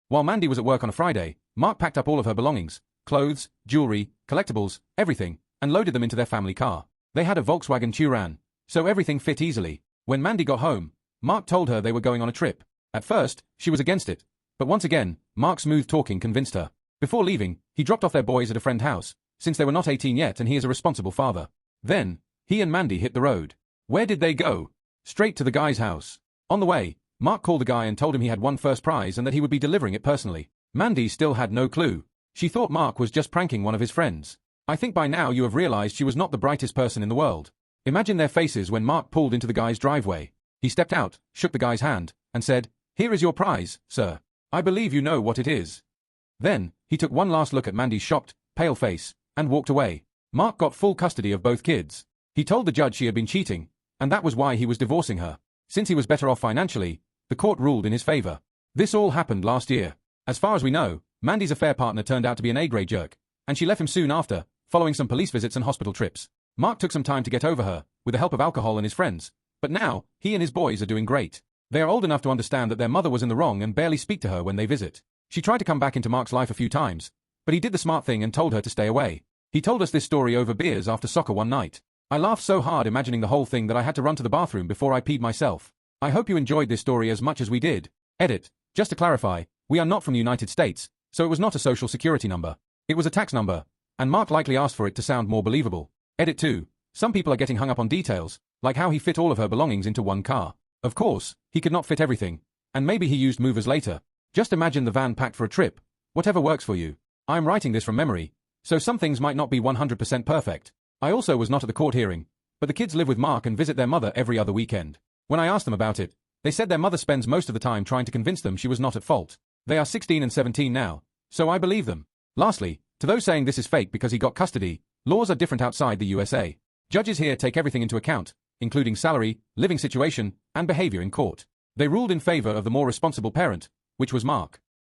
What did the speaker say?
While Mandy was at work on a Friday, Mark packed up all of her belongings, clothes, jewelry, collectibles, everything, and loaded them into their family car. They had a Volkswagen Touran, so everything fit easily. When Mandy got home, Mark told her they were going on a trip. At first, she was against it, but once again, Mark's smooth talking convinced her. Before leaving, he dropped off their boys at a friend's house, since they were not 18 yet and he is a responsible father. Then, he and Mandy hit the road. Where did they go? Straight to the guy's house. On the way, Mark called the guy and told him he had won first prize and that he would be delivering it personally. Mandy still had no clue. She thought Mark was just pranking one of his friends. I think by now you have realized she was not the brightest person in the world. Imagine their faces when Mark pulled into the guy's driveway. He stepped out, shook the guy's hand, and said, "Here is your prize, sir. I believe you know what it is." Then, he took one last look at Mandy's shocked, pale face, and walked away. Mark got full custody of both kids. He told the judge she had been cheating, and that was why he was divorcing her. Since he was better off financially, the court ruled in his favor. This all happened last year. As far as we know, Mandy's affair partner turned out to be an A-grade jerk, and she left him soon after, following some police visits and hospital trips. Mark took some time to get over her, with the help of alcohol and his friends, but now, he and his boys are doing great. They are old enough to understand that their mother was in the wrong and barely speak to her when they visit. She tried to come back into Mark's life a few times, but he did the smart thing and told her to stay away. He told us this story over beers after soccer one night. I laughed so hard imagining the whole thing that I had to run to the bathroom before I peed myself. I hope you enjoyed this story as much as we did. Edit. Just to clarify, we are not from the United States, so it was not a social security number. It was a tax number, and Mark likely asked for it to sound more believable. Edit 2. Some people are getting hung up on details, like how he fit all of her belongings into one car. Of course, he could not fit everything, and maybe he used movers later. Just imagine the van packed for a trip. Whatever works for you. I'm writing this from memory, so some things might not be 100% perfect. I also was not at the court hearing, but the kids live with Mark and visit their mother every other weekend. When I asked them about it, they said their mother spends most of the time trying to convince them she was not at fault. They are 16 and 17 now, so I believe them. Lastly, to those saying this is fake because he got custody, laws are different outside the USA. Judges here take everything into account, including salary, living situation, and behavior in court. They ruled in favor of the more responsible parent, which was Mark.